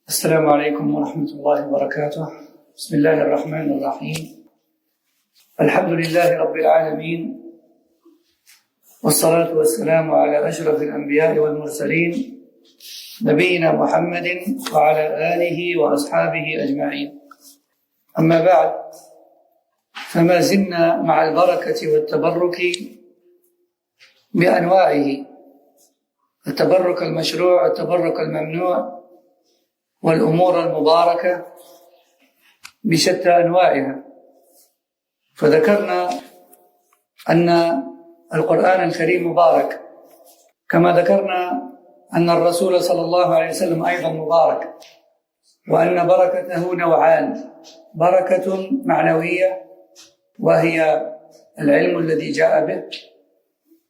السلام عليكم ورحمة الله وبركاته. بسم الله الرحمن الرحيم. الحمد لله رب العالمين، والصلاة والسلام على أشرف الأنبياء والمرسلين نبينا محمد وعلى آله وأصحابه أجمعين. أما بعد، فما زلنا مع البركة والتبرك بأنواعه: التبرك المشروع، التبرك الممنوع، والأمور المباركة بشتى أنواعها. فذكرنا أن القرآن الكريم مبارك، كما ذكرنا أن الرسول صلى الله عليه وسلم أيضا مبارك، وأن بركته نوعان: بركة معنوية وهي العلم الذي جاء به،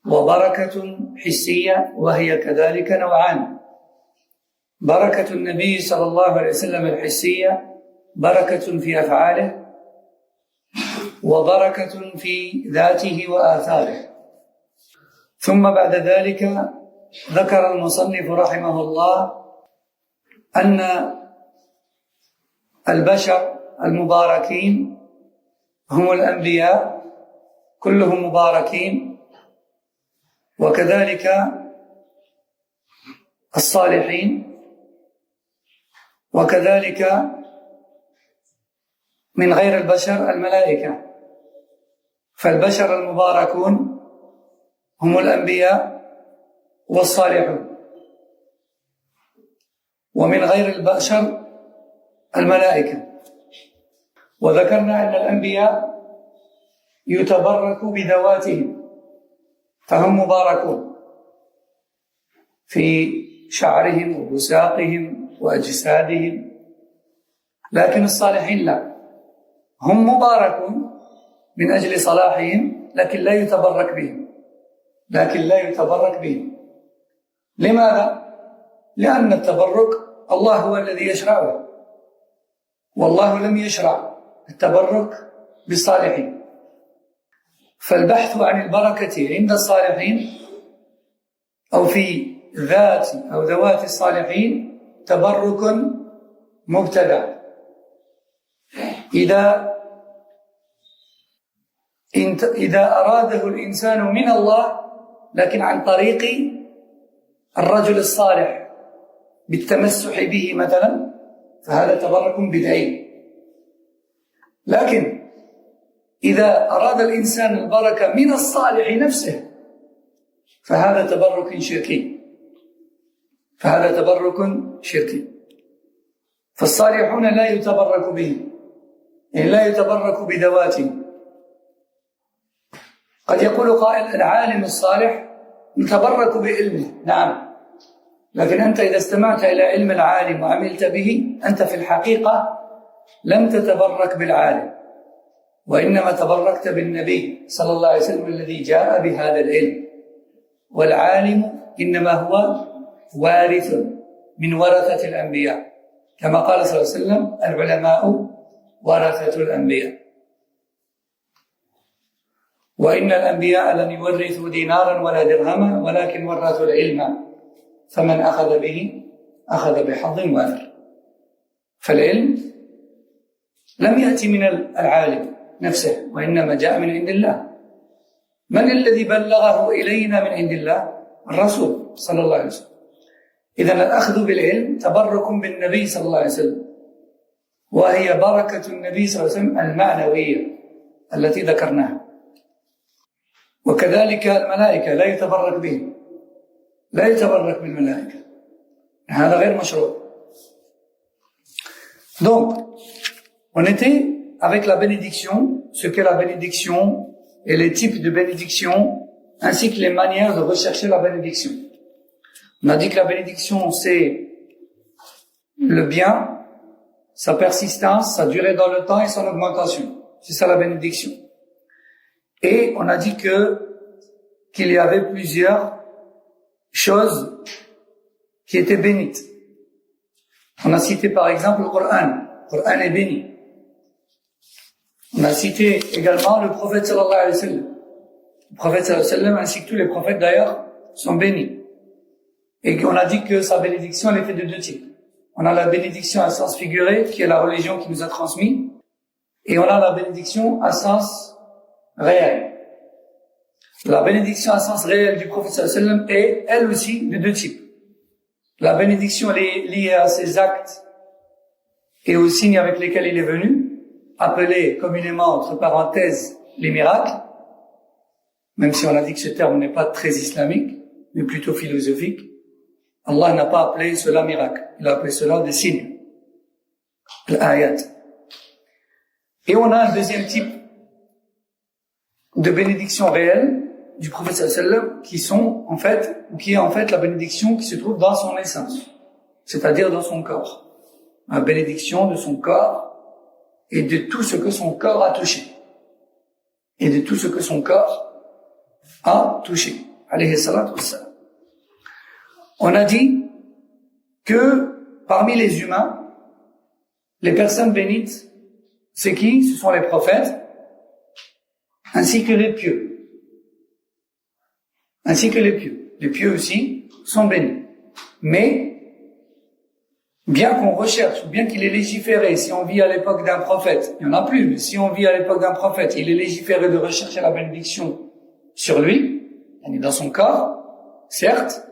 وبركة حسية وهي كذلك نوعان: بركة النبي صلى الله عليه وسلم الحسية بركة في أفعاله، وبركة في ذاته وآثاره. ثم بعد ذلك ذكر المصنف رحمه الله أن البشر المباركين هم الأنبياء كلهم مباركين، وكذلك الصالحين، وكذلك من غير البشر الملائكة. فالبشر المباركون هم الأنبياء والصالحون، ومن غير البشر الملائكة. وذكرنا أن الأنبياء يتبرك بذواتهم، فهم مباركون في شعرهم وبساقهم وأجسادهم، لكن الصالحين لا، هم مباركون من أجل صلاحهم، لكن لا يتبرك بهم. لماذا؟ لأن التبرك الله هو الذي يشرعه، والله لم يشرع التبرك بالصالحين. فالبحث عن البركة عند الصالحين أو في ذات أو ذوات الصالحين تبرك مبتدع. إذا أراده الإنسان من الله، لكن عن طريق الرجل الصالح بالتمسح به مثلا، فهذا تبرك بدعي. لكن إذا أراد الإنسان البركة من الصالح نفسه، فهذا تبرك شركي. فالصالحون لا يتبرك بهم، يعني لا يتبرك بذواتهم. قد يقول قائل: العالم الصالح نتبرك بعلمه. نعم، لكن أنت إذا استمعت إلى علم العالم وعملت به، أنت في الحقيقة لم تتبرك بالعالم، وإنما تبركت بالنبي صلى الله عليه وسلم الذي جاء بهذا العلم. والعالم إنما هو وارث من ورثة الأنبياء، كما قال صلى الله عليه وسلم: العلماء ورثة الأنبياء. وإن الأنبياء لم يورثوا دينارا ولا درهما، ولكن ورثوا العلم، فمن أخذ به أخذ بحظ وافر. فالعلم لم يأتي من العالم نفسه، وإنما جاء من عند الله. من الذي بلغه إلينا من عند الله؟ الرسول صلى الله عليه وسلم. إذن الأخذ بالعلم تبرك بالنبي صلى الله عليه وسلم، وهي بركة النبي صلى الله عليه وسلم المعنوية التي ذكرناها. وكذلك الملائكة لا يتبرك بهم، لا يتبرك بالملائكة، هذا غير مشروع. Donc, on était avec la bénédiction, ce qu'est la bénédiction et les types de bénédiction, ainsi que les manières de rechercher la bénédiction. On a dit que la bénédiction, c'est le bien, sa persistance, sa durée dans le temps et son augmentation. C'est ça la bénédiction. Et on a dit qu'il y avait plusieurs choses qui étaient bénites. On a cité par exemple le Coran. Le Coran est béni. On a cité également le prophète sallallahu alayhi wa sallam. Le prophète sallallahu alayhi wa sallam, ainsi que tous les prophètes d'ailleurs, sont bénis. Et qu'on a dit que sa bénédiction, elle était de deux types. On a la bénédiction à sens figuré, qui est la religion qui nous a transmis, et on a la bénédiction à sens réel. La bénédiction à sens réel du prophète sallallahu alayhi wa sallam est, elle aussi, de deux types. La bénédiction elle est liée à ses actes et aux signes avec lesquels il est venu, appelés communément, entre parenthèses, les miracles, même si on a dit que ce terme n'est pas très islamique, mais plutôt philosophique. Allah n'a pas appelé cela miracle, il a appelé cela des signes, l'ayat. Et on a un deuxième type de bénédiction réelle du prophète sallallahu alayhi wa sallam qui est en fait la bénédiction qui se trouve dans son essence, c'est-à-dire dans son corps. La bénédiction de son corps et de tout ce que son corps a touché. Et de tout ce que son corps a touché. Alayhi salatu wassalam. On a dit que parmi les humains, les personnes bénites, c'est qui? Ce sont les prophètes, ainsi que les pieux. Ainsi que les pieux. Les pieux aussi sont bénis. Mais, bien qu'on recherche, bien qu'il est légiféré, si on vit à l'époque d'un prophète, il n'y en a plus, mais si on vit à l'époque d'un prophète, il est légiféré de rechercher la bénédiction sur lui, dans son corps, certes,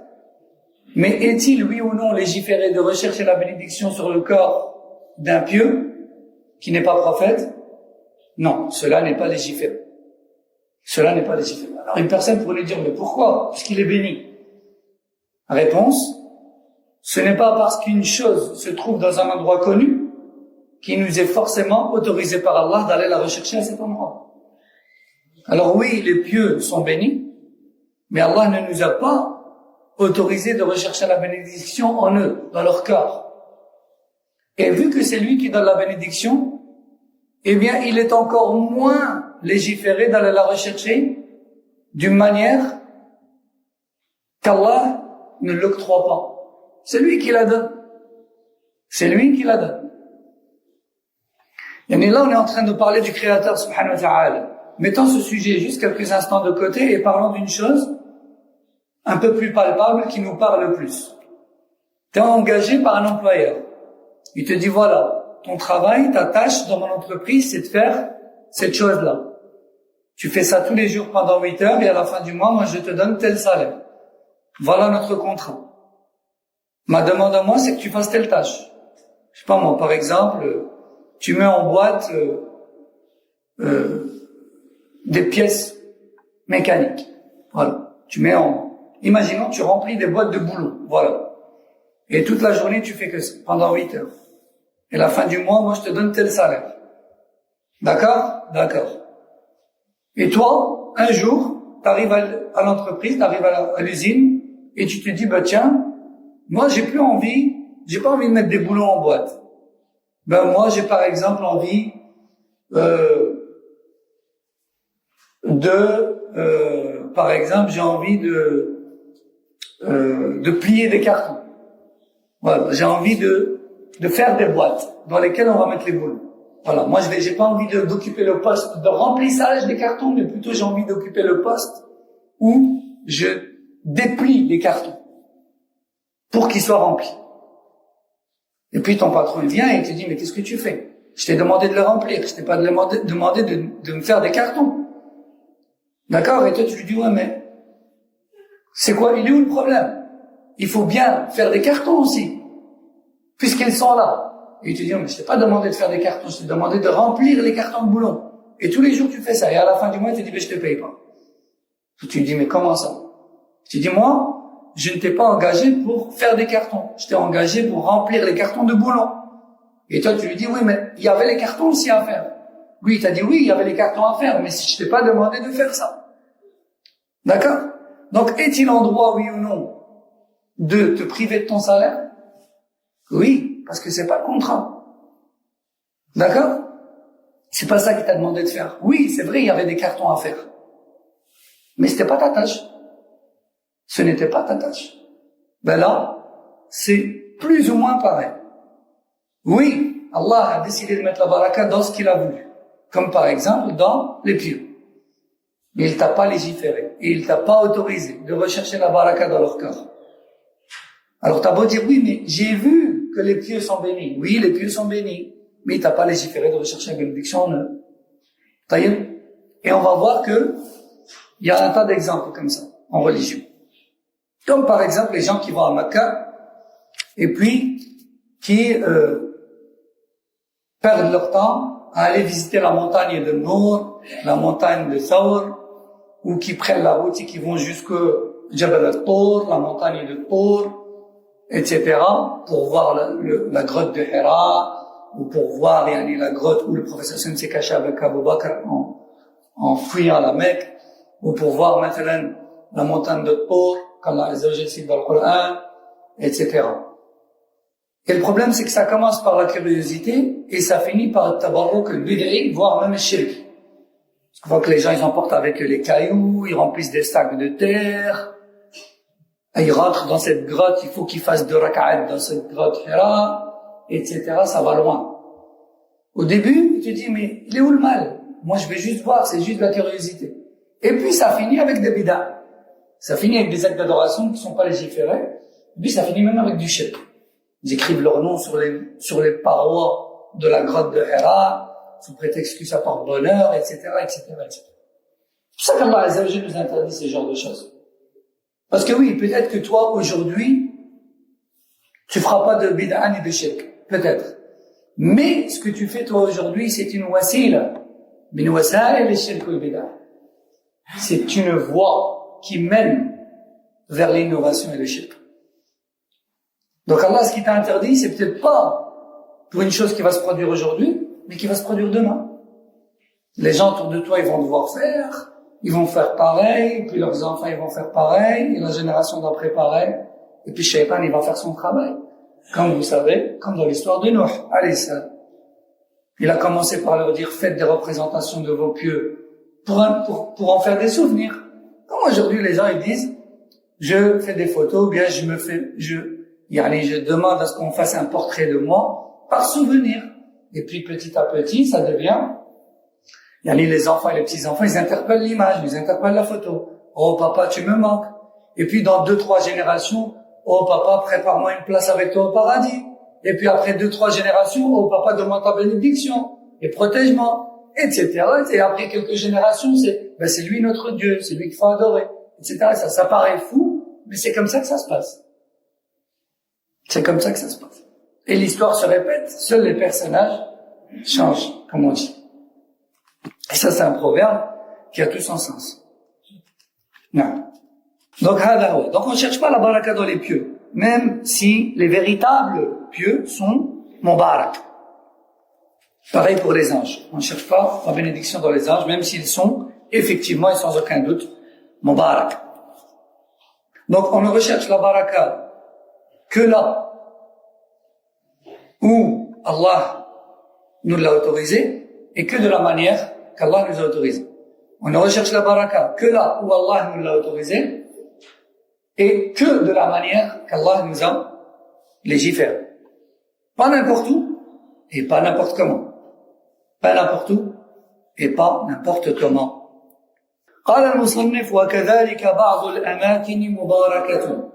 mais est-il, oui ou non, légiféré de rechercher la bénédiction sur le corps d'un pieux qui n'est pas prophète? Non, cela n'est pas légiféré. Cela n'est pas légiféré. Alors une personne pourrait dire, mais pourquoi? Puisqu'il est béni. Réponse, ce n'est pas parce qu'une chose se trouve dans un endroit connu qu'il nous est forcément autorisé par Allah d'aller la rechercher à cet endroit. Alors oui, les pieux sont bénis, mais Allah ne nous a pas autorisé de rechercher la bénédiction en eux, dans leur corps. Et vu que c'est lui qui donne la bénédiction, eh bien, il est encore moins légiféré d'aller la rechercher d'une manière qu'Allah ne l'octroie pas. C'est lui qui la donne. C'est lui qui la donne. Et là, on est en train de parler du Créateur, subhanahu wa ta'ala. Mettons ce sujet juste quelques instants de côté et parlons d'une chose un peu plus palpable qui nous parle le plus. Tu es engagé par un employeur. Il te dit, voilà, ton travail, ta tâche dans mon entreprise, c'est de faire cette chose-là. Tu fais ça tous les jours pendant 8 heures et à la fin du mois, moi, je te donne tel salaire. Voilà notre contrat. Ma demande à moi, c'est que tu fasses telle tâche. Je sais pas moi, par exemple, tu mets en boîte des pièces mécaniques. Voilà. Imaginons, tu remplis des boîtes de boulons. Voilà. Et toute la journée, tu fais que ça, pendant 8 heures. Et à la fin du mois, moi, je te donne tel salaire. D'accord? D'accord. Et toi, un jour, tu arrives à l'entreprise, tu arrives à l'usine, et tu te dis, bah tiens, moi, j'ai pas envie de mettre des boulons en boîte. Moi, j'ai par exemple envie par exemple, j'ai envie de plier des cartons. Voilà, j'ai envie de faire des boîtes dans lesquelles on va mettre les boulons. Voilà, moi j'ai pas envie d'occuper le poste de remplissage des cartons, mais plutôt j'ai envie d'occuper le poste où je déplie les cartons pour qu'ils soient remplis. Et puis ton patron il vient et il te dit, mais qu'est-ce que tu fais? Je t'ai demandé de le remplir, je t'ai pas demandé de me faire des cartons. D'accord? Et toi tu lui dis, ouais mais c'est quoi? Il est où le problème? Il faut bien faire des cartons aussi, puisqu'ils sont là. Et il te dit, mais je t'ai pas demandé de faire des cartons, je t'ai demandé de remplir les cartons de boulons. Et tous les jours tu fais ça, et à la fin du mois il te dit, mais je te paye pas. Et tu lui dis, mais comment ça? Tu dis, moi, je ne t'ai pas engagé pour faire des cartons. Je t'ai engagé pour remplir les cartons de boulons. Et toi, tu lui dis, oui, mais il y avait les cartons aussi à faire. Lui, il t'a dit, oui, il y avait les cartons à faire, mais si je t'ai pas demandé de faire ça. D'accord? Donc, est-il en droit, oui ou non, de te priver de ton salaire? Oui, parce que c'est pas le contrat. D'accord? C'est pas ça qu'il t'a demandé de faire. Oui, c'est vrai, il y avait des cartons à faire. Mais c'était pas ta tâche. Ce n'était pas ta tâche. Là, c'est plus ou moins pareil. Oui, Allah a décidé de mettre la baraka dans ce qu'il a voulu. Comme par exemple dans les pieux. Mais il t'a pas légiféré. Et il t'a pas autorisé de rechercher la baraka dans leur corps. Alors t'as beau dire, oui, mais j'ai vu que les pieux sont bénis. Oui, les pieux sont bénis. Mais t'as pas légiféré de rechercher la bénédiction en eux. Et on va voir que il y a un tas d'exemples comme ça, en religion. Comme par exemple les gens qui vont à Mecca, et puis qui perdent leur temps à aller visiter la montagne de Nour, la montagne de Thawr, ou qui prennent la route et qui vont jusque Jabal al-Tour, la montagne de Tour, etc., pour voir la grotte de Hira, ou pour voir la grotte où le professeur s'est caché avec Abu Bakr en fuyant la Mecque, ou pour voir maintenant la montagne de Tour, qu'Allah Azza wa Jalla cite dans le Coran, etc. Et le problème, c'est que ça commence par la curiosité et ça finit par le tabarruk, le bid'i, voire même le shirk. Parce qu'on voit que les gens, ils emportent avec eux les cailloux, ils remplissent des sacs de terre, et ils rentrent dans cette grotte, il faut qu'ils fassent 2 rak'at dans cette grotte Hira, etc. Ça va loin. Au début, tu te dis, mais il est où le mal? Moi, je vais juste voir, c'est juste de la curiosité. Et puis, ça finit avec des bid'a. Ça finit avec des actes d'adoration qui ne sont pas légiférés. Et puis, ça finit même avec du shirk. Ils écrivent leur nom sur les parois de la grotte de Hira, sous prétexte que ça porte bonheur, etc., etc., etc. C'est pour ça qu'Allah Azza wa Jalla nous interdit ce genre de choses. Parce que oui, peut-être que toi, aujourd'hui, tu feras pas de bid'a ni de shirk. Peut-être. Mais, ce que tu fais toi aujourd'hui, c'est une wasila. Min wasail al-shirk wal bid'a. C'est une voie qui mène vers l'innovation et le shirk. Donc Allah, ce qui t'a interdit, c'est peut-être pas pour une chose qui va se produire aujourd'hui, mais qui va se produire demain. Les gens autour de toi, ils vont devoir faire, ils vont faire pareil, puis leurs enfants, ils vont faire pareil, et la génération d'après pareil, et puis Shaitan, il va faire son travail. Comme vous savez, comme dans l'histoire de Nuh, alayhi salam. Il a commencé par leur dire, faites des représentations de vos pieux pour en faire des souvenirs. Comme aujourd'hui, les gens, ils disent, je fais des photos, bien, je demande à ce qu'on fasse un portrait de moi par souvenir. Et puis, petit à petit, ça devient, les enfants et les petits-enfants, ils interpellent l'image, ils interpellent la photo. Oh, papa, tu me manques. Et puis, dans 2-3 générations, oh, papa, prépare-moi une place avec toi au paradis. Et puis, après 2-3 générations, oh, papa, demande ta bénédiction. Et protège-moi. Etc. Et après quelques générations, c'est lui notre Dieu, c'est lui qu'il faut adorer. Etc. Ça paraît fou, mais c'est comme ça que ça se passe. C'est comme ça que ça se passe. Et l'histoire se répète, seuls les personnages changent, comme on dit. Et ça, c'est un proverbe qui a tout son sens. Non. Donc, on ne cherche pas la baraka dans les pieux, même si les véritables pieux sont mubarak. Pareil pour les anges. On ne cherche pas la bénédiction dans les anges, même s'ils sont, effectivement et sans aucun doute, mubarak. Donc, on ne recherche la baraka que là où Allah nous l'a autorisé et que de la manière qu'Allah nous a autorisé. On ne recherche la baraka que là où Allah nous l'a autorisé et que de la manière qu'Allah nous a légiféré. Pas n'importe où et pas n'importe comment. Pas n'importe où et pas n'importe comment. قال المصنف وكذلك بعض الأماكن مباركة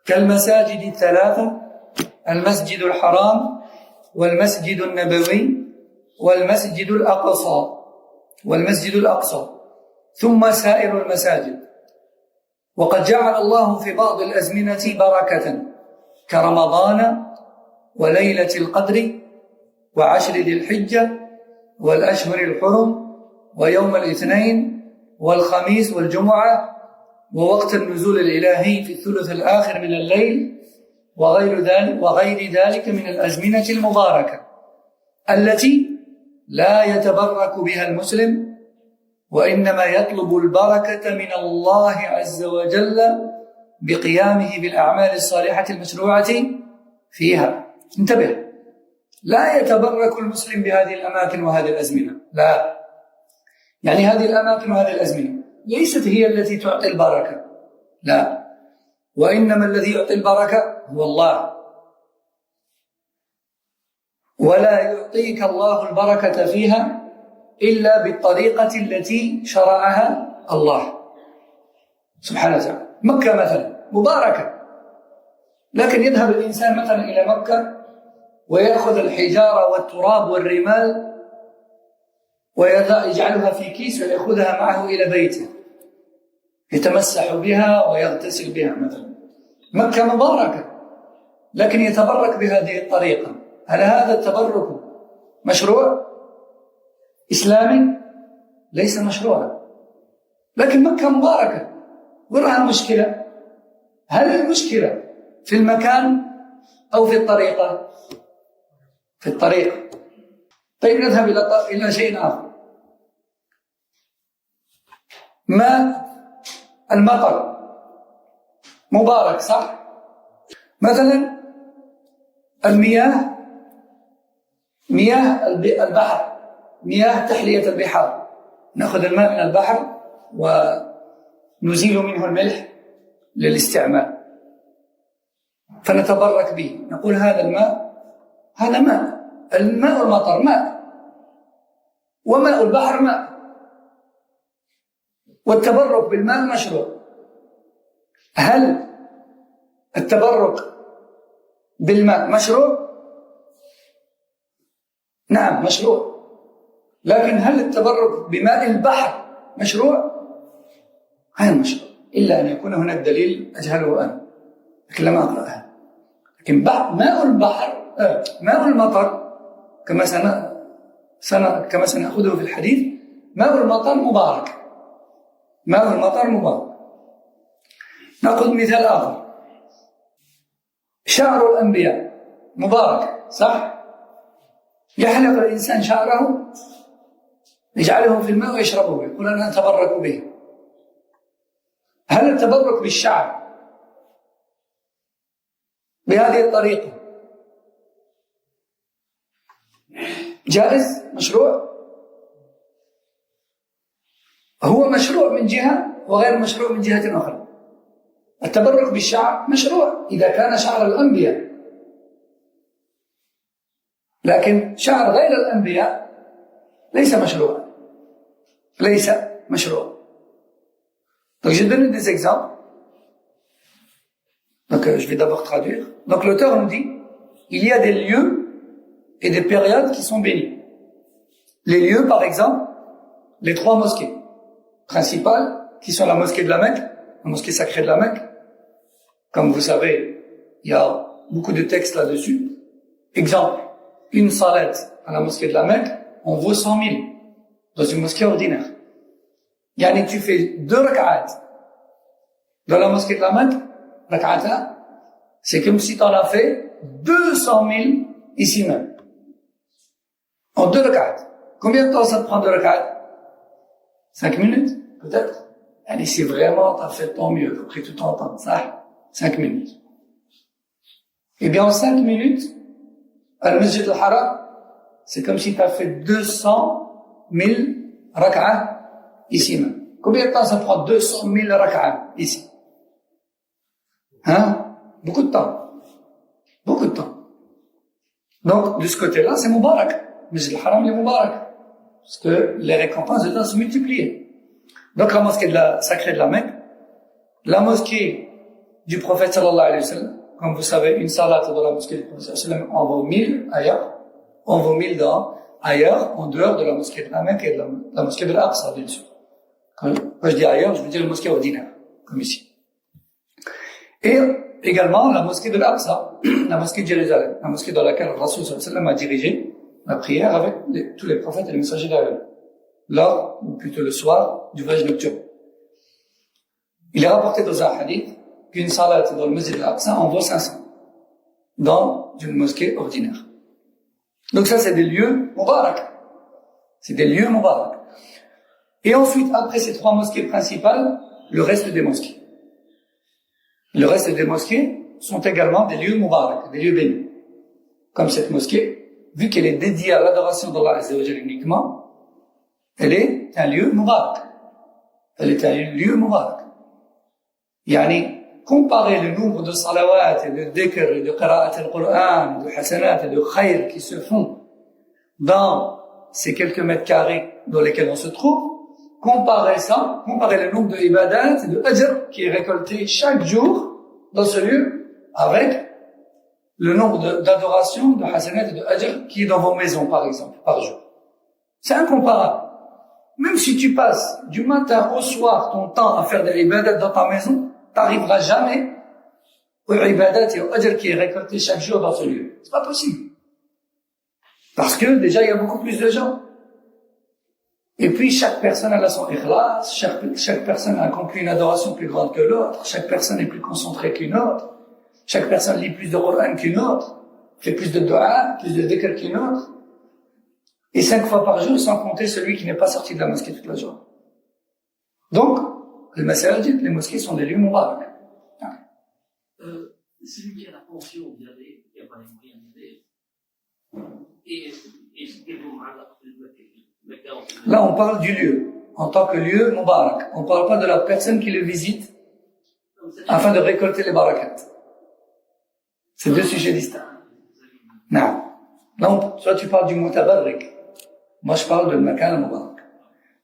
كالمساجد الثلاثة المسجد الحرام والمسجد النبوي والمسجد الأقصى ثم سائر المساجد وقد جعل الله في بعض الأزمنة بركة كرمضان وليلة القدر وعشر ذي الحجة والأشهر الحرم ويوم الاثنين والخميس والجمعة ووقت النزول الإلهي في الثلث الآخر من الليل وغير ذلك من الأزمنة المباركة التي لا يتبرك بها المسلم وإنما يطلب البركة من الله عز وجل بقيامه بالأعمال الصالحة المشروعة فيها. انتبه، لا يتبرك المسلم بهذه الأماكن وهذه الأزمنة، لا، يعني هذه الأماكن وهذه الأزمنة ليست هي التي تعطي البركة، لا، وإنما الذي يعطي البركة هو الله، ولا يعطيك الله البركة فيها إلا بالطريقة التي شرعها الله سبحانه وتعالى. مكة مثلا مباركة، لكن يذهب الإنسان مثلا إلى مكة ويأخذ الحجارة والتراب والرمال ويجعلها في كيس ويأخذها معه إلى بيته يتمسح بها ويغتسل بها مثلا. مكة مباركة لكن يتبرك بهذه الطريقة. هل هذا التبرك مشروع إسلامي؟ ليس مشروعا، لكن مكة مباركة. وراها المشكلة؟ هل المشكلة في المكان أو في الطريقة؟ في الطريقة. طيب نذهب إلى شيء آخر. ماء المطر مبارك صح؟ مثلا المياه، مياه البحر، مياه تحلية البحار، نأخذ الماء من البحر ونزيل منه الملح للاستعمال فنتبرك به، نقول هذا الماء هذا ماء. الماء المطر ماء، وماء البحر ماء، والتبرك بالماء مشروع. هل التبرك بالماء مشروع؟ نعم مشروع. لكن هل التبرك بماء البحر مشروع؟ غير مشروع، إلا أن يكون هناك دليل أجهله أنا لكن لم أقرأها. لكن ماء البحر ماء المطر كما سنأخذه في الحديث، ماء المطر مبارك، ماء المطر مبارك. نأخذ مثال آخر، شعر الأنبياء مبارك صح؟ يحلق الإنسان شعره يجعله في الماء ويشربه يقول أنا أتبرك به. هل التبرك بالشعر بهذه الطريقة جائز مشروع؟ هو مشروع من جهة وغير مشروع من جهة أخرى. التبرك بالشعر مشروع إذا كان شعر الأنبياء، لكن شعر غير الأنبياء ليس مشروع، ليس مشروع. Donc je donne des exemples. Donc je vais d'abord traduire. Donc l'auteur nous dit il y a des lieux et des périodes qui sont bénies. Les lieux, par exemple, les 3 mosquées principales qui sont la mosquée de la Mecque, la mosquée sacrée de la Mecque. Comme vous savez, il y a beaucoup de textes là-dessus. Exemple, une salette à la mosquée de la Mecque, on vaut 100 000 dans une mosquée ordinaire. Yani tu fais 2 rak'at dans la mosquée de la Mecque, rak'ata, c'est comme si tu en as fait 200 000 ici même. En 2 rak'at. Combien de temps ça te prend 2 rak'at? 5 minutes, peut-être. Yani si vraiment tu as fait tant mieux, tu as pris tout ton temps, ça, 5 minutes. Eh bien en 5 minutes, à la Masjid al-Haram, c'est comme si tu as fait 200 000 rak'at ici même. Combien de temps ça prend 200 000 rak'at ici? Hein? Beaucoup de temps. Beaucoup de temps. Donc, de ce côté-là, c'est Moubarak. Masjid al-Haram est Moubarak. Parce que les récompenses doivent se multiplier. Donc, la mosquée sacrée de la Mecque, la mosquée du prophète sallallahu alayhi wa sallam, comme vous savez, une salat dans la mosquée du prophète sallallahu alayhi wa sallam, on vaut 1000 ailleurs. On vaut 1000 ailleurs, en dehors de la mosquée de la Mecque et de la mosquée de l'Aqsa, bien sûr. Quand je dis ailleurs, je veux dire la mosquée ordinaire, comme ici. Et également la mosquée de l'Aqsa, la mosquée de Jérusalem, la mosquée dans laquelle le Rasul sallallahu alayhi wa sallam a dirigé la prière avec tous les prophètes et les messagers d'Allah, lors, ou plutôt le soir, du voyage nocturne. Il est rapporté dans un hadith qu'une salat dans le masjid de l'Aqsa en vaut 500 dans une mosquée ordinaire. Donc ça, c'est des lieux mubarak. C'est des lieux mubarak. Et ensuite, après ces 3 mosquées principales, le reste des mosquées. Le reste des mosquées sont également des lieux mubarak, des lieux bénis. Comme cette mosquée, vu qu'elle est dédiée à l'adoration d'Allah Azza wa Jalla uniquement, elle est un lieu mubarak. Elle est un lieu mubarak. Yani, comparer le nombre de salawat et de dhikr et de qira'at al-Qur'an, de hasanat et de khayr qui se font dans ces quelques mètres carrés dans lesquels on se trouve, comparer le nombre de ibadat et de ajr qui est récolté chaque jour dans ce lieu avec le nombre d'adorations, de hasanat et de ajr qui est dans vos maisons, par exemple, par jour. C'est incomparable. Même si tu passes du matin au soir ton temps à faire des ibadat dans ta maison, t'arriveras jamais aux ibadat et au ajr qui est récolté chaque jour dans ce lieu. C'est pas possible. Parce que déjà, il y a beaucoup plus de gens. Et puis, chaque personne a son ikhlas, chaque personne a accompli une adoration plus grande que l'autre, chaque personne est plus concentrée qu'une autre, chaque personne lit plus de Qur'an qu'une autre, fait plus de dua, plus de dhikr qu'une autre. Et 5 fois par jour, sans compter celui qui n'est pas sorti de la mosquée toute la journée. Donc, les masajid, les mosquées sont des lieux mubarak. Celui qui a la pension, vous avez, il n'y a pas les moyens d'aider. Et là, on parle du lieu, en tant que lieu mubarak. On ne parle pas de la personne qui le visite afin de récolter les barakats. C'est deux sujets distincts. Non. Là, toi, tu parles du mutabarrik. Moi, je parle de makan al-mubarak.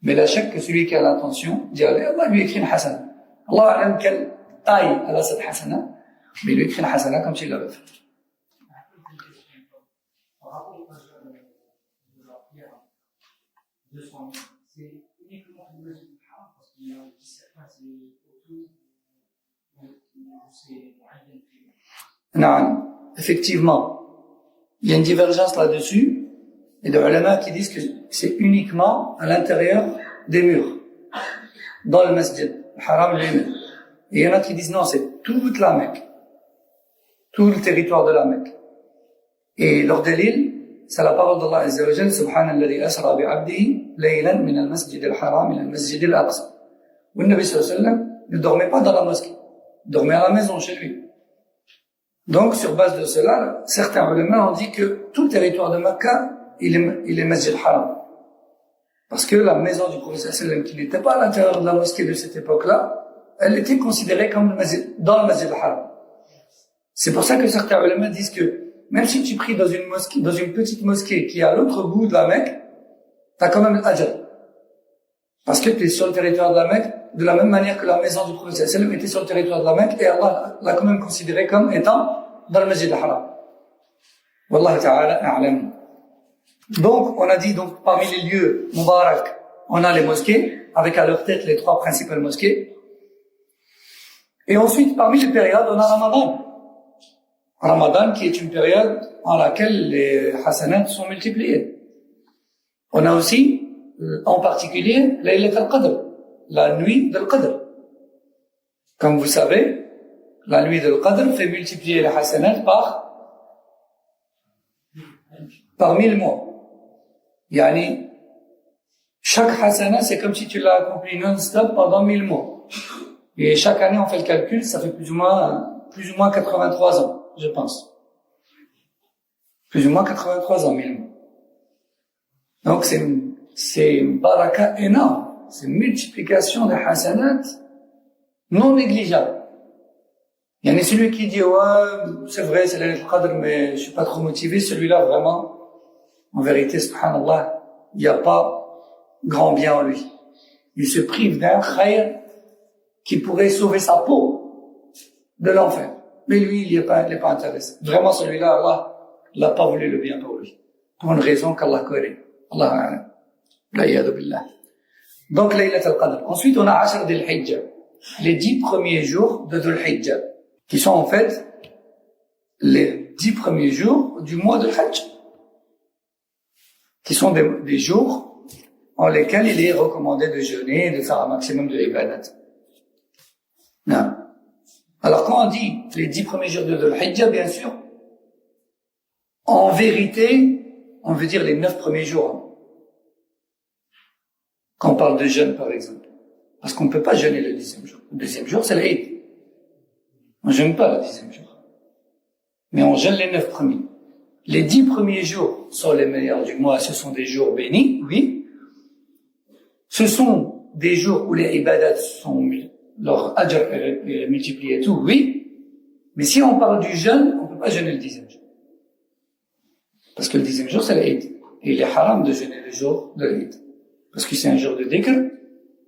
Mais la chèque que celui qui a l'intention d'y aller, Allah lui écrit une hasana. Allah aime quelle taille elle a cette hasana, mais il lui écrit une hasana comme s'il l'avait fait. C'est uniquement le masjid al-Haram parce qu'il y a 17 places autour. Non, effectivement, il y a une divergence là-dessus, et de ulama qui disent que c'est uniquement à l'intérieur des murs, dans le masjid al-Haram lui-même. Et il y en a qui disent non, c'est toute la Mecque, tout le territoire de la Mecque. Et leur délil, c'est la parole d'Allah Azza wa Jal, Subhanalladhi asra bi'abdihi laylan min al-masjid al-haram ila al-masjid al-aqsa. Où le Nabi sallallahu alayhi wa sallam ne dormait pas dans la mosquée, il dormait à la maison chez lui. Donc, sur base de cela, certains ulama ont dit que tout le territoire de Mecca, il est masjid al-haram. Parce que la maison du prophète sallallahu alayhi wa sallam, qui n'était pas à l'intérieur de la mosquée de cette époque-là, elle était considérée comme dans le masjid al-haram. C'est pour ça que certains ulama disent que même si tu pries dans une mosquée, dans une petite mosquée qui est à l'autre bout de la Mecque, t'as quand même l'ajr. Parce que tu es sur le territoire de la Mecque, de la même manière que la maison du prophète sallallahu alayhi wa sallam était sur le territoire de la Mecque, et Allah l'a quand même considéré comme étant dans le masjid al-haram. Wallahu ta'ala a'lam. Donc, on a dit, donc, parmi les lieux mubarak, on a les mosquées, avec à leur tête les 3 principales mosquées. Et ensuite, parmi les périodes, on a Ramadan. Ramadan qui est une période en laquelle les hasanats sont multipliés. On a aussi, en particulier, Laylat al-Qadr, la nuit de l'Qadr. Comme vous savez, la nuit de l'Qadr fait multiplier les hasanats par 1000 mois. Yani, chaque hasana, c'est comme si tu l'as accompli non-stop pendant 1000 mois. Et chaque année, on fait le calcul, ça fait plus ou moins 83 ans. Je pense. Plus ou moins 83 ans, 1000 mois. Donc, c'est une baraka énorme. C'est une multiplication des hasanat non négligeable. Il y en a celui qui dit, ouais, c'est vrai, c'est le qadr, mais je suis pas trop motivé. Celui-là, vraiment, en vérité, subhanallah, il n'y a pas grand bien en lui. Il se prive d'un khayr qui pourrait sauver sa peau de l'enfer. Mais lui, il n'est pas intéressé. Vraiment, celui-là, Allah l'a pas voulu le bien pour lui. Pour une raison qu'Allah connaît. Allah a'lam. Billah. Donc, Laylat al-Qadr. Ensuite, on a Ashr d'Al-Hijjah. Les 10 premiers jours de Dhul-Hijjah. Qui sont en fait les 10 premiers jours du mois de Hajj. Qui sont des jours en lesquels il est recommandé de jeûner et de faire un maximum de ibadat. Non. Alors, quand on dit les 10 premiers jours de Dhul-Hijjah, bien sûr, en vérité, on veut dire les 9 premiers jours. Quand on parle de jeûne, par exemple. Parce qu'on ne peut pas jeûner le 10e jour. Le 10e jour, c'est l'Eid. On ne jeûne pas le 10e jour. Mais on jeûne les 9 premiers. Les 10 premiers jours sont les meilleurs du mois. Ce sont des jours bénis, oui. Ce sont des jours où les ibadats sont leur ajr est multiplié et tout, oui. Mais si on parle du jeûne, on ne peut pas jeûner le 10e jour. Parce que le 10e jour, c'est l'Eid. Et il est haram de jeûner le jour de l'Eid. Parce que c'est un jour de dhikr,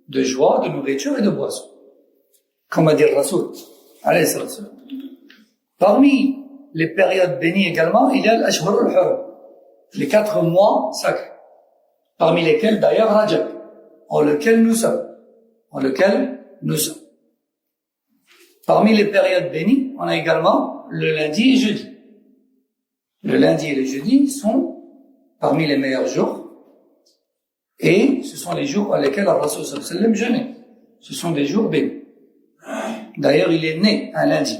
de joie, de nourriture et de boisson. Comme a dit le Rasoul, alayhi salatu. Parmi les périodes bénies également, il y a l'Ashhur al-Hurum, les 4 mois sacrés, parmi lesquels d'ailleurs Rajab, en lequel nous sommes. Parmi les périodes bénies, on a également le lundi et jeudi. Le lundi et le jeudi sont parmi les meilleurs jours, et ce sont les jours dans lesquels le Rasul sallallahu alayhi wa sallam jeûnait. Ce sont des jours bénis. D'ailleurs, il est né un lundi,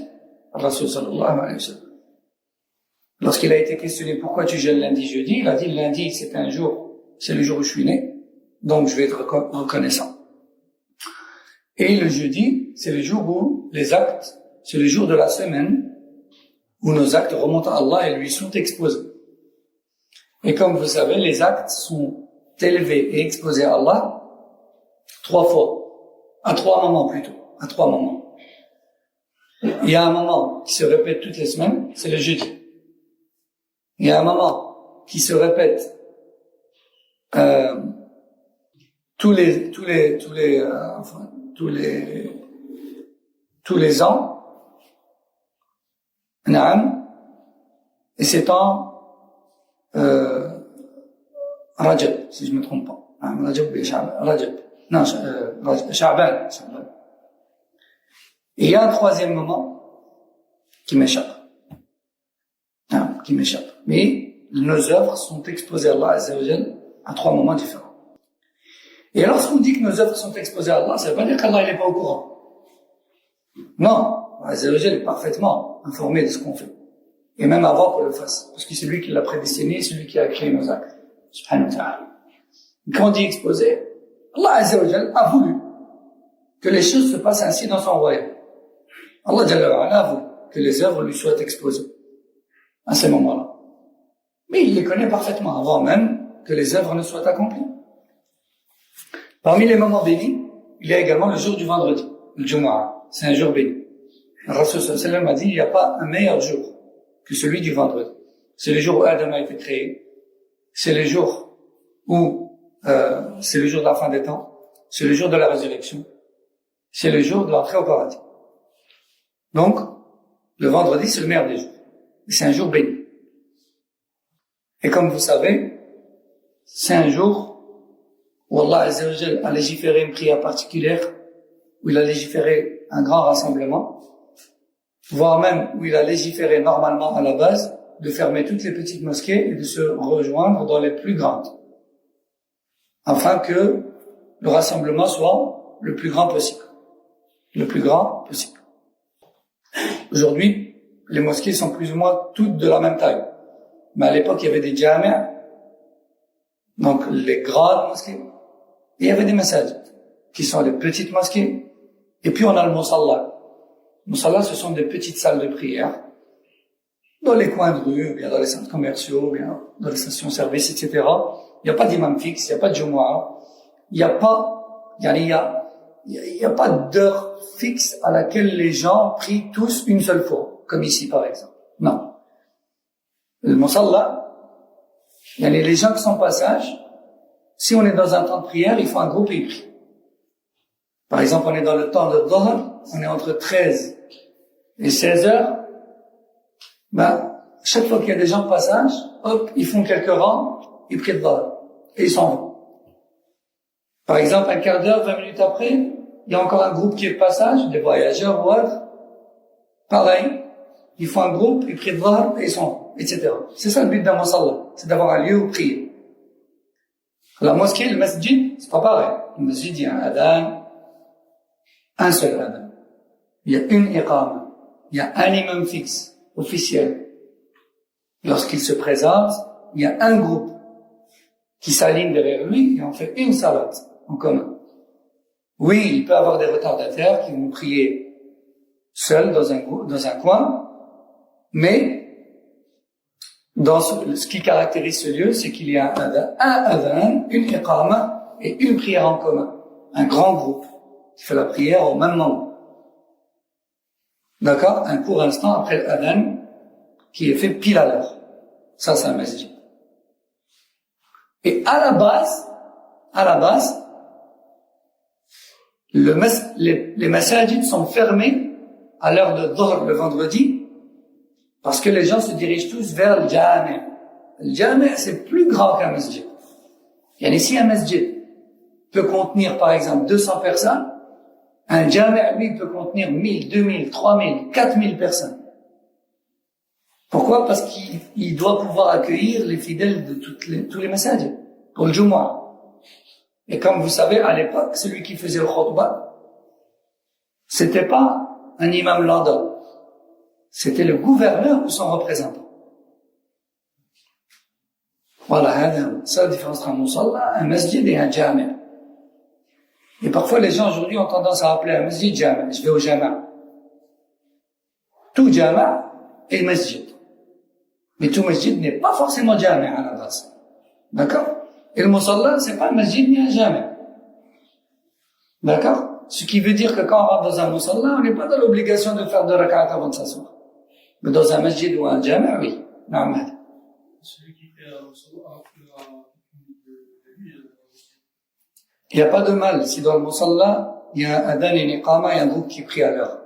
le Rasul sallallahu alayhi wa sallam. Lorsqu'il a été questionné pourquoi tu jeûnes lundi, jeudi, il a dit le lundi c'est un jour, c'est le jour où je suis né, donc je vais être reconnaissant. Et le jeudi, c'est le jour où les actes, c'est le jour de la semaine où nos actes remontent à Allah et lui sont exposés. Et comme vous savez, les actes sont élevés et exposés à Allah 3 fois, à 3 moments plutôt, à 3 moments. Il y a un moment qui se répète toutes les semaines, c'est le jeudi. Il y a un moment qui se répète tous les ans, et c'est en Rajab, si je ne me trompe pas. Sha'ban. Et il y a un 3e moment qui m'échappe. Mais nos œuvres sont exposées à Allah Azza wa Jal à 3 moments différents. Et lorsqu'on dit que nos œuvres sont exposées à Allah, ça ne veut pas dire qu'Allah n'est pas au courant. Non, Allah Azza wa Jal est parfaitement informé de ce qu'on fait. Et même avant qu'on le fasse. Parce que c'est lui qui l'a prédestiné, c'est lui qui a créé nos actes. Subhanahu wa ta'ala. Quand on dit exposé, Allah Azza wa Jal a voulu que les choses se passent ainsi dans son royaume. Allah Jalla wa Ala a voulu que les œuvres lui soient exposées à ces moments-là. Mais il les connaît parfaitement avant même que les œuvres ne soient accomplies. Parmi les moments bénis, il y a également le jour du vendredi, le Jumu'ah. C'est un jour béni. Le Rasul sallallahu alayhi wa sallam a dit, il n'y a pas un meilleur jour que celui du vendredi. C'est le jour où Adam a été créé. C'est le jour où, c'est le jour de la fin des temps. C'est le jour de la résurrection. C'est le jour de l'entrée au paradis. Donc, le vendredi, c'est le meilleur des jours. Et c'est un jour béni. Et comme vous savez, c'est un jour où Allah Azza wa Jal a légiféré une prière particulière, où il a légiféré un grand rassemblement, voire même où il a légiféré normalement à la base de fermer toutes les petites mosquées et de se rejoindre dans les plus grandes, afin que le rassemblement soit le plus grand possible. Le plus grand possible. Aujourd'hui, les mosquées sont plus ou moins toutes de la même taille. Mais à l'époque, il y avait des jami'as, donc les grandes mosquées, et il y avait des masajid, qui sont les petites mosquées, et puis on a le musalla. Le musalla, ce sont des petites salles de prière, dans les coins de rue, bien dans les centres commerciaux, bien dans les stations-service, etc. Il n'y a pas d'imam fixe, il n'y a pas de jumu'ah, il n'y a pas d'heure fixe à laquelle les gens prient tous une seule fois, comme ici par exemple. Non. Le musalla, les gens qui sont en passage, si on est dans un temps de prière, il faut un groupe et ils prient. Par exemple, on est dans le temps de Dhuhr, on est entre 13 et 16 heures, chaque fois qu'il y a des gens de passage, hop, ils font quelques rangs, ils prient le Dhuhr, et ils s'en vont. Par exemple, un quart d'heure, 20 minutes après, il y a encore un groupe qui est de passage, des voyageurs ou autres. Pareil, ils font un groupe, ils prient le Dhuhr, et ils s'en vont, etc. C'est ça le but d'un musalla, c'est d'avoir un lieu où prier. La mosquée, le masjid, c'est pas pareil. Le masjid, il y a un adhan, un seul adhan. Il y a une iqama. Il y a un imam fixe, officiel. Lorsqu'il se présente, il y a un groupe qui s'aligne derrière lui et on fait une salat en commun. Oui, il peut y avoir des retardataires qui vont prier seuls dans un coin, mais dans ce qui caractérise ce lieu, c'est qu'il y a un adhan, une iqama et une prière en commun. Un grand groupe qui fait la prière au même moment. D'accord? Un court instant après l'adhan qui est fait pile à l'heure. Ça, c'est un masjid. Et à la base, les masajid sont fermés à l'heure de Dhuhr le vendredi Parce que les gens se dirigent tous vers le jami'. Le jami', c'est plus grand qu'un masjid. Il y a ici un masjid peut contenir, par exemple, 200 personnes. Un jami', lui, peut contenir 1000, 2000, 3000, 4000 personnes. Pourquoi? Parce qu'il doit pouvoir accueillir les fidèles de tous les masajid pour le Jumu'ah. Et comme vous savez, à l'époque, celui qui faisait le khutbah, c'était pas un imam lambda. C'était le gouverneur ou son représentant. Voilà, c'est la différence entre un musalla, un masjid et un jami'. Et parfois, les gens aujourd'hui ont tendance à appeler un masjid jami'. Je vais au jami'. Tout jami' est masjid. Mais tout masjid n'est pas forcément jami' à la base. D'accord? Et le musalla, c'est pas un masjid ni un jami'. D'accord? Ce qui veut dire que quand on rentre dans un musalla, on n'est pas dans l'obligation de faire 2 rak'at avant de s'asseoir. Mais dans un masjid ou un jami', oui. Normal. Celui qui fait un musalla, Il n'y a pas de mal si dans le musalla, il y a un adhan et une iqama et un groupe qui prie à l'heure,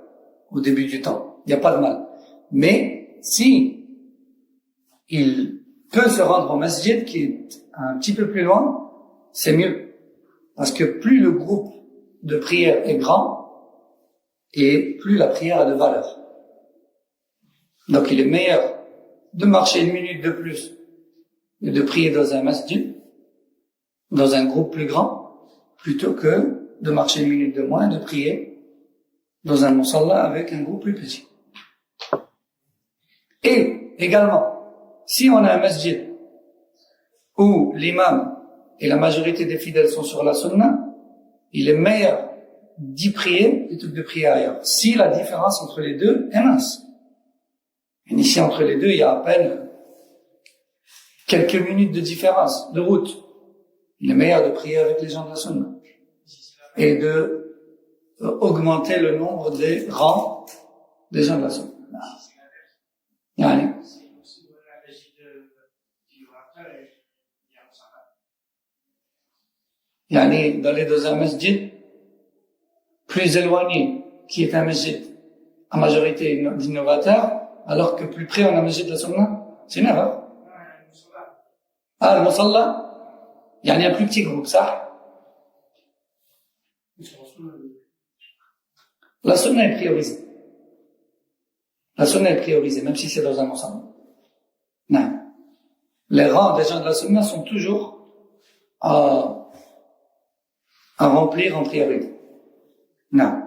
au début du temps. Il n'y a pas de mal. Mais, si il peut se rendre au masjid qui est un petit peu plus loin, c'est mieux. Parce que plus le groupe de prière est grand, et plus la prière a de valeur. Donc il est meilleur de marcher 1 minute de plus et de prier dans un masjid, dans un groupe plus grand, plutôt que de marcher 1 minute de moins et de prier dans un musalla avec un groupe plus petit. Et également, si on a un masjid où l'imam et la majorité des fidèles sont sur la sunna, il est meilleur d'y prier plutôt que de prier ailleurs, si la différence entre les deux est mince. Et ici, entre les deux, il y a à peine quelques minutes de différence de route. Il est meilleur de prier avec les gens de la sunna et de augmenter le nombre des rangs des gens de la sunna. Yani, d'aller dans un masjid plus éloigné, qui est un masjid à majorité d'innovateurs, alors que plus près on a un masjid de la sunna, c'est une erreur. Ah, le musalla, il y a un plus petit groupe, ça. La sunna est priorisée. La sunna est priorisée, même si c'est dans un musalla. Non. Les rangs des gens de la sunna sont toujours à remplir en priorité. Non.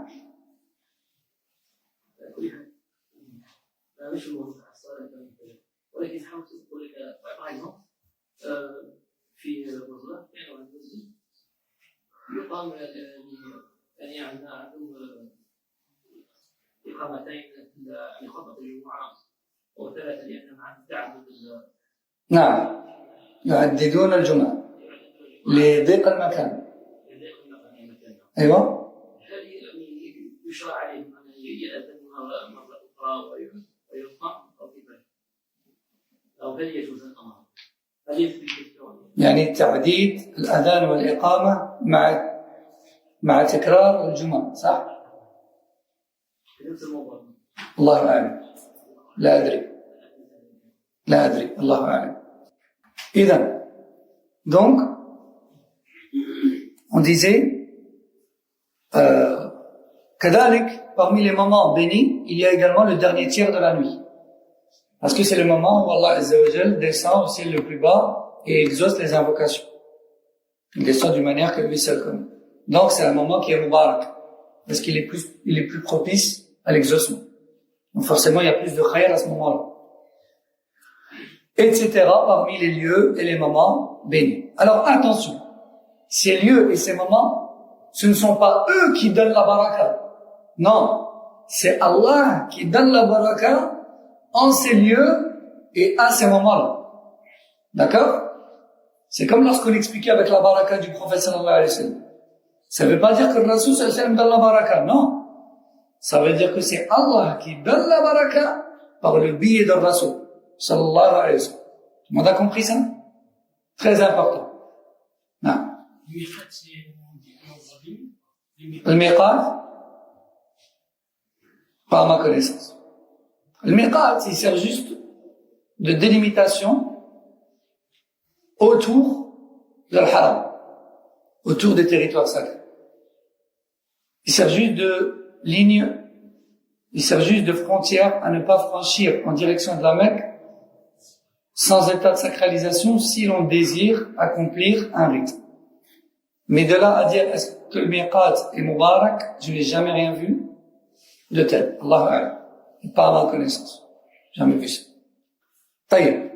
ولكن حاولت أقول لك par exemple في الرزلة كانوا عند المسجد يقام يعني عندهم إقامتين لخطبة الجمعة وثلاثة لأن مع التعدد. نعم، يعددون الجمعة لضيق المكان. أيوة. هل يشرع عليهم أن يأذن مرة أخرى ويقام أو كيف؟ أو هل يجوز الأمر؟ هل يثبت؟ يعني تعديد الأذان والإقامة مع تكرار الجمعة، صح؟ نفس الموضوع. الله أعلم. لا أدري. الله أعلم. إذن donc on disait كذلك parmi les moments bénis il y a également le dernier tiers de la nuit, parce que c'est le moment où Allah Azza wa Jal descend au ciel le plus bas et exauce les invocations. Il descend d'une manière que lui seul connaît. Donc c'est un moment qui est mubarak, parce qu'il est plus propice à l'exaucement. Donc forcément il y a plus de khayr à ce moment-là, etc. parmi les lieux et les moments bénis. Alors attention, ces lieux et ces moments, ce ne sont pas eux qui donnent la baraka. Non, c'est Allah qui donne la baraka en ces lieux et à ces moments-là. D'accord? C'est comme lorsqu'on expliquait avec la baraka du prophète sallallahu alayhi wa sallam. Ça ne veut pas dire que le Rasul sallallahu alayhi wa sallam donne la baraka, non. Ça veut dire que c'est Allah qui donne la baraka par le biais de Rasul sallallahu alayhi wa sallam. Tout le monde a compris ça? Très important. Non. Le miqat, pas à ma connaissance. Le miqat, il sert juste de délimitation autour de l'haram, autour des territoires sacrés. Il sert juste de ligne, il sert juste de frontière à ne pas franchir en direction de la Mecque sans état de sacralisation si l'on désire accomplir un rite. Mais de là à dire est-ce que le miqat est mubarak, je n'ai jamais rien vu de tel. Allahu a'lam. Pas à ma connaissance. Jamais vu ça. Taïb.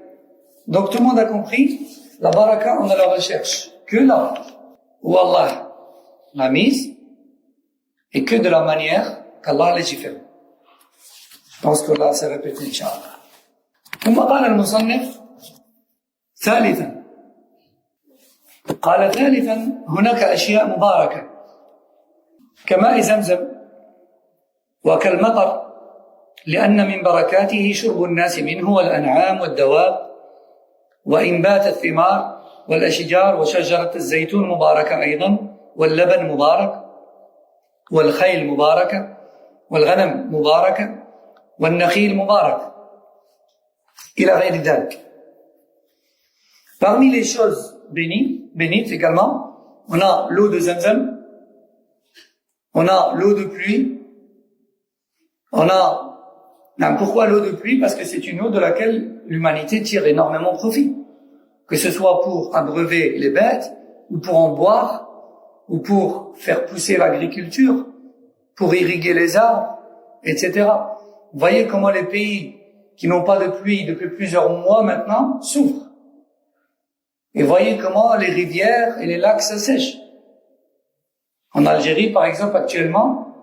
Donc tout le monde a compris, la baraka, on ne la recherche que là où Allah l'a mise et que de la manière qu'Allah légifère. Je pense que là, c'est répété, Inch'Allah. ثم قال المصنف ثالثا قال ثالثا هناك أشياء مباركة كماء زمزم وكالمطر لأن من بركاته شرب الناس منه والأنعام والدواب وإنبات الثمار والأشجار وشجرة الزيتون مباركة أيضا واللبن مبارك والخيل مباركة والغنم مباركة والنخيل مبارك إلى غير ذلك. Parmi les choses bénites également, on a l'eau de Zamzam, on a l'eau de pluie, pourquoi l'eau de pluie? Parce que c'est une eau de laquelle l'humanité tire énormément profit. Que ce soit pour abreuver les bêtes, ou pour en boire, ou pour faire pousser l'agriculture, pour irriguer les arbres, etc. Vous voyez comment les pays qui n'ont pas de pluie depuis plusieurs mois maintenant souffrent. Et voyez comment les rivières et les lacs s'assèchent. En Algérie, par exemple, actuellement,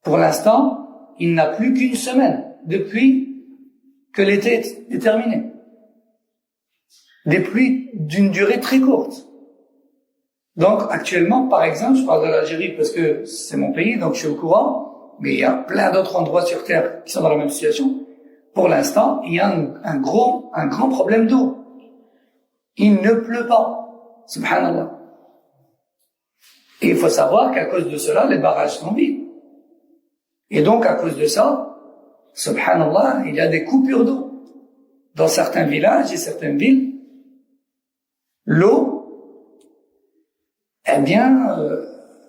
pour l'instant, il n'a plus qu'une semaine depuis que l'été est terminé. Des pluies d'une durée très courte. Donc, actuellement, par exemple, je parle de l'Algérie parce que c'est mon pays, donc je suis au courant, mais il y a plein d'autres endroits sur Terre qui sont dans la même situation. Pour l'instant, il y a un grand problème d'eau. Il ne pleut pas. Subhanallah. Et il faut savoir qu'à cause de cela, les barrages sont vides. Et donc, à cause de ça, subhanallah, il y a des coupures d'eau. Dans certains villages et certaines villes, l'eau, eh bien,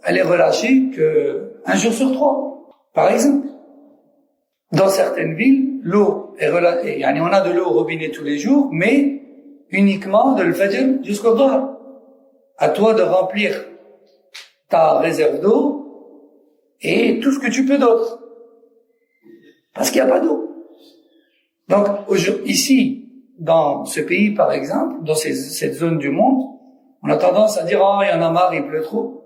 elle est relâchée qu'un jour sur 3, par exemple. Dans certaines villes, l'eau est relâchée. On a de l'eau au robinet tous les jours, mais uniquement de l'fajr jusqu'au dhuhr. À toi de remplir ta réserve d'eau et tout ce que tu peux d'autre. Parce qu'il n'y a pas d'eau. Donc, ici, dans ce pays, par exemple, dans cette zone du monde, on a tendance à dire, il y en a marre, il pleut trop.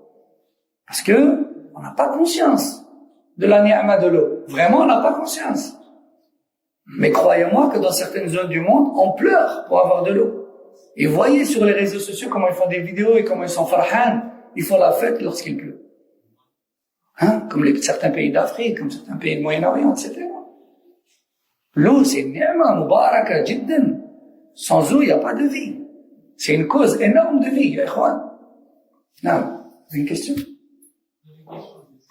Parce que, on n'a pas conscience de la ni'ma de l'eau. Vraiment, on n'a pas conscience. Mais croyez-moi que dans certaines zones du monde, on pleure pour avoir de l'eau. Et voyez sur les réseaux sociaux comment ils font des vidéos et comment ils sont farhan. Ils font la fête lorsqu'il pleut. Comme certains pays d'Afrique, comme certains pays de Moyen-Orient, etc. L'eau, c'est une ni'ma mubaraka jiddan. Sans eau, il n'y a pas de vie. C'est une cause énorme de vie, ya ikhwan. Non, vous avez une question?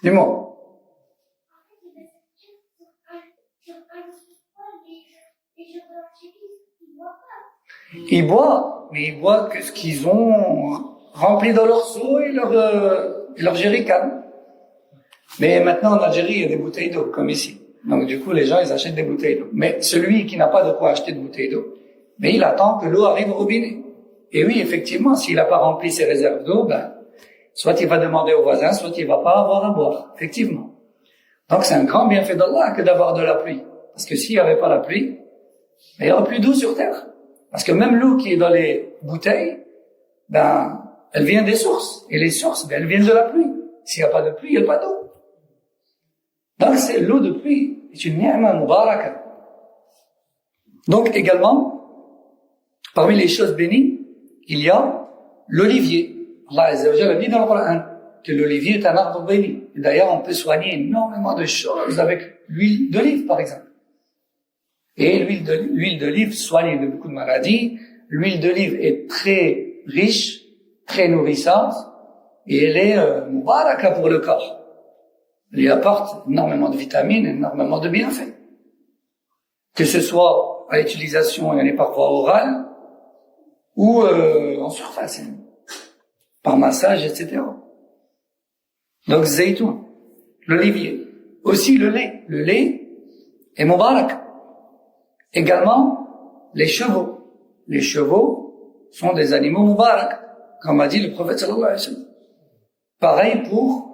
Dis-moi. Ils boivent, mais ils boivent que ce qu'ils ont rempli dans leur seau et leur jerrycan. Mais maintenant, en Algérie, il y a des bouteilles d'eau, comme ici. Donc, du coup, les gens, ils achètent des bouteilles d'eau. Mais celui qui n'a pas de quoi acheter de bouteilles d'eau, mais il attend que l'eau arrive au robinet. Et oui, effectivement, s'il n'a pas rempli ses réserves d'eau, soit il va demander au voisin, soit il va pas avoir à boire. Effectivement. Donc, c'est un grand bienfait d'Allah que d'avoir de la pluie. Parce que s'il n'y avait pas la pluie, il n'y aurait plus d'eau sur terre. Parce que même l'eau qui est dans les bouteilles, elle vient des sources. Et les sources, elles viennent de la pluie. S'il n'y a pas de pluie, il n'y a pas d'eau. Donc, c'est l'eau de pluie. C'est une ni'ma mubaraka. Donc, également, parmi les choses bénies, il y a l'olivier. Allah Azza wa Jalla dit dans le Coran que l'olivier est un arbre béni. Et d'ailleurs, on peut soigner énormément de choses avec l'huile d'olive, par exemple. Et l'huile d'olive soigne de beaucoup de maladies. L'huile d'olive est très riche, très nourrissante, et elle est mubaraka pour le corps. Elle lui apporte énormément de vitamines, énormément de bienfaits. que ce soit à l'utilisation par voie orale ou en surface, par massage, etc. Donc zaytoun, l'olivier, aussi le lait. Le lait est mubarak. Également les chevaux. Les chevaux sont des animaux mubarak, comme a dit le prophète sallallahu alayhi wa sallam. Pareil pour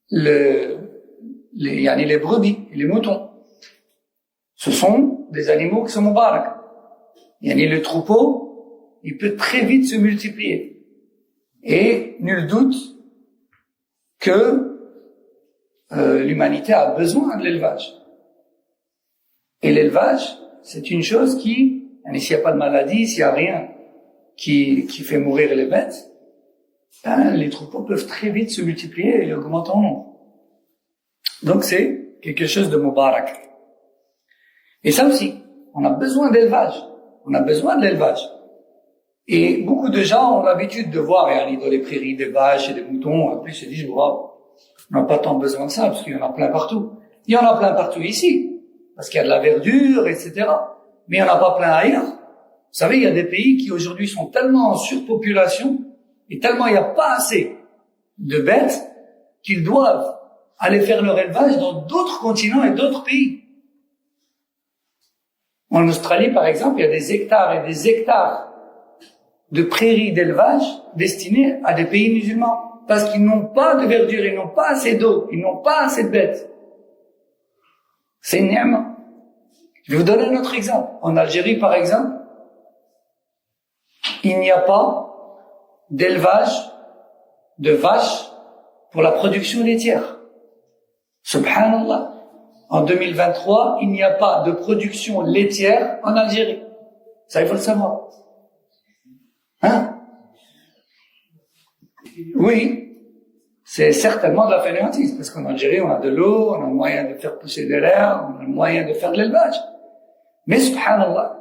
les brebis et les moutons. Ce sont des animaux qui sont mubarak. Le troupeau, il peut très vite se multiplier. Et nul doute que l'humanité a besoin de l'élevage. Et l'élevage, c'est une chose qui, s'il n'y a pas de maladie, s'il n'y a rien qui fait mourir les bêtes, les troupeaux peuvent très vite se multiplier et augmenter en nombre. Donc c'est quelque chose de mubarak. Et ça aussi, on a besoin d'élevage. On a besoin de l'élevage. Et beaucoup de gens ont l'habitude de voir dans les prairies des vaches et des moutons, après ils se disent, wow, on n'a pas tant besoin de ça, parce qu'il y en a plein partout. Il y en a plein partout ici, parce qu'il y a de la verdure, etc. Mais il n'y en a pas plein ailleurs. Vous savez, il y a des pays qui aujourd'hui sont tellement en surpopulation, et tellement il n'y a pas assez de bêtes, qu'ils doivent aller faire leur élevage dans d'autres continents et d'autres pays. En Australie, par exemple, il y a des hectares et des hectares de prairies d'élevage destinées à des pays musulmans. Parce qu'ils n'ont pas de verdure, ils n'ont pas assez d'eau, ils n'ont pas assez de bêtes. C'est une ni'ma. Je vais vous donner un autre exemple. En Algérie, par exemple, il n'y a pas d'élevage de vaches pour la production laitière. Subhanallah. En 2023, il n'y a pas de production laitière en Algérie. Ça, il faut le savoir. Oui, c'est certainement de la fainéantise, parce qu'en Algérie, on a de l'eau, on a le moyen de faire pousser de l'air, on a le moyen de faire de l'élevage. Mais subhanallah,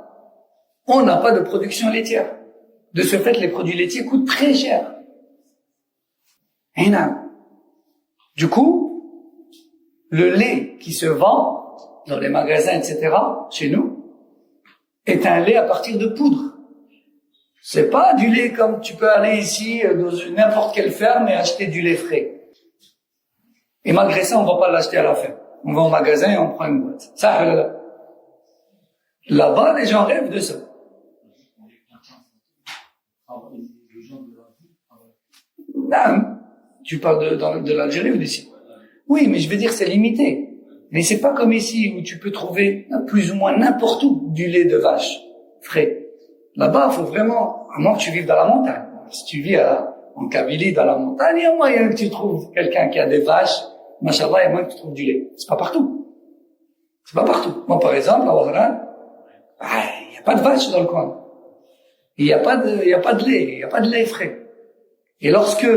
on n'a pas de production laitière. De ce fait, les produits laitiers coûtent très cher. Du coup, le lait qui se vend dans les magasins, etc., chez nous, est un lait à partir de poudre. C'est pas du lait comme tu peux aller ici dans n'importe quelle ferme et acheter du lait frais. Et malgré ça, on va pas l'acheter à la ferme. On va au magasin et on prend une boîte. Ça, là-bas, les gens rêvent de ça. Non, tu parles de l'Algérie ou d'ici? Oui, mais je veux dire, c'est limité. Mais c'est pas comme ici où tu peux trouver plus ou moins n'importe où du lait de vache frais. Là-bas, il faut vraiment, à moins que tu vives dans la montagne. Si tu vis en Kabylie, dans la montagne, il y a moyen que tu trouves quelqu'un qui a des vaches. Machallah, il y a moyen que tu trouves du lait. C'est pas partout. C'est pas partout. Moi, par exemple, à Ouattara, il n'y a pas de vaches dans le coin. Il n'y a pas de lait. Il n'y a pas de lait frais. Et lorsque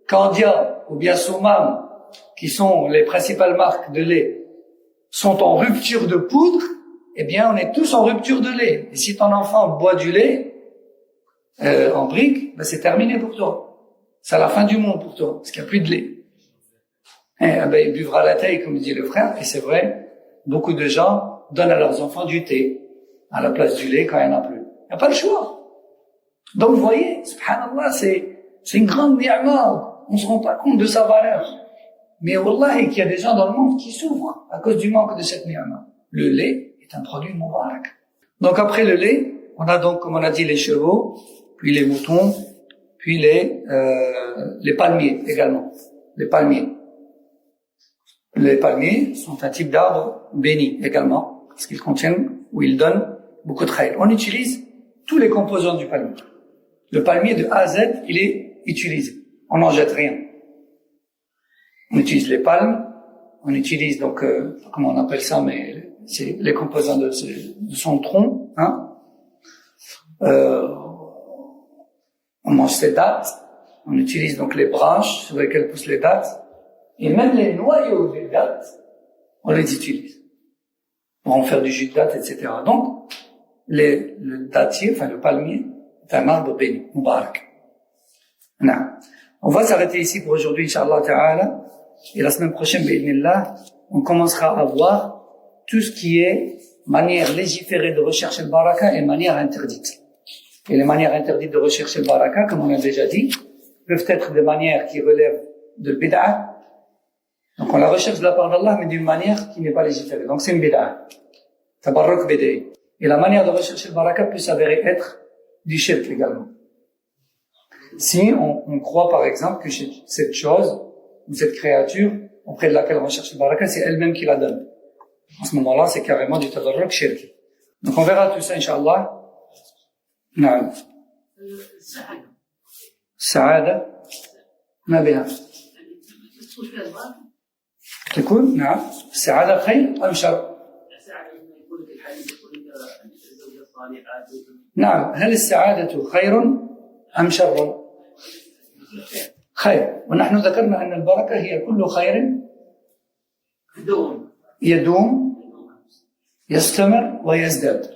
Candia ou bien Soumam, qui sont les principales marques de lait, sont en rupture de poudre, eh bien, on est tous en rupture de lait. Et si ton enfant boit du lait en brique, c'est terminé pour toi. C'est la fin du monde pour toi, parce qu'il n'y a plus de lait. Il buvra la taille, comme dit le frère. Et c'est vrai, beaucoup de gens donnent à leurs enfants du thé à la place du lait quand il n'y en a plus. Il n'y a pas le choix. Donc, vous voyez, subhanallah, c'est une grande ni'ma. On ne se rend pas compte de sa valeur. Mais wallahi, qu'il y a des gens dans le monde qui souffrent à cause du manque de cette ni'ma. Le lait est un produit mubarak. Donc après le lait, on a donc, comme on a dit, les chevaux, puis les moutons, puis les palmiers également. Les palmiers. Les palmiers sont un type d'arbre béni également, parce qu'ils contiennent, ou ils donnent beaucoup de khayr. On utilise tous les composants du palmier. Le palmier de A à Z, il est utilisé. On n'en jette rien. On utilise les palmes, on utilise donc, comment on appelle ça, mais c'est les composants de son tronc, on mange ses dattes, on utilise donc les branches sur lesquelles poussent les dattes, et même les noyaux des dattes, on les utilise pour en faire du jus de dattes, etc. Donc, le dattier, enfin le palmier, est un arbre béni, mubarak. On va s'arrêter ici pour aujourd'hui, Inch'Allah Ta'ala, et la semaine prochaine, bi'idhnillah, on commencera à voir tout ce qui est manière légiférée de rechercher le baraka est manière interdite. Et les manières interdites de rechercher le baraka, comme on a déjà dit, peuvent être des manières qui relèvent de bid'a. Donc on la recherche de la part d'Allah, mais d'une manière qui n'est pas légiférée. Donc c'est une bid'a. Tabarruk bid'i. Et la manière de rechercher le baraka peut s'avérer être du shirk également. Si on croit par exemple que cette chose, ou cette créature, auprès de laquelle on recherche le baraka, c'est elle-même qui la donne. En ce moment-là, c'est carrément du tabarruk shirk. Donc on verra tout ça, Inch'Allah. نعم. السعادة ما بها؟ تكون نعم السعادة خير أم شر؟ نعم. هل السعادة خير أم شر؟ خير. ونحن ذكرنا أن البركة هي كل خير يدوم يستمر ويزداد.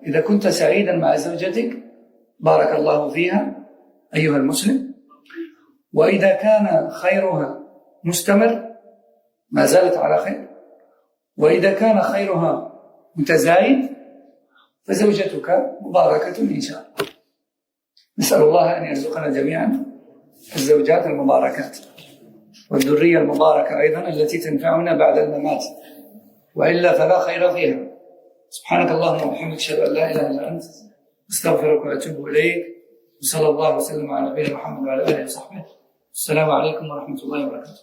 إذا كنت سعيدا مع زوجتك بارك الله فيها أيها المسلم، وإذا كان خيرها مستمر ما زالت على خير، وإذا كان خيرها متزايد فزوجتك مباركة إن شاء الله. نسأل الله أن يرزقنا جميعا الزوجات المباركات والذرية المباركة أيضا التي تنفعنا بعد الممات، وإلا فلا خير فيها. سبحانك اللهم وبحمدك أشهد أن لا إله إلا أنت أستغفرك وأتوب إليك، وصلى الله وسلم على نبينا محمد وعلى آله وصحبه. السلام عليكم ورحمة الله وبركاته.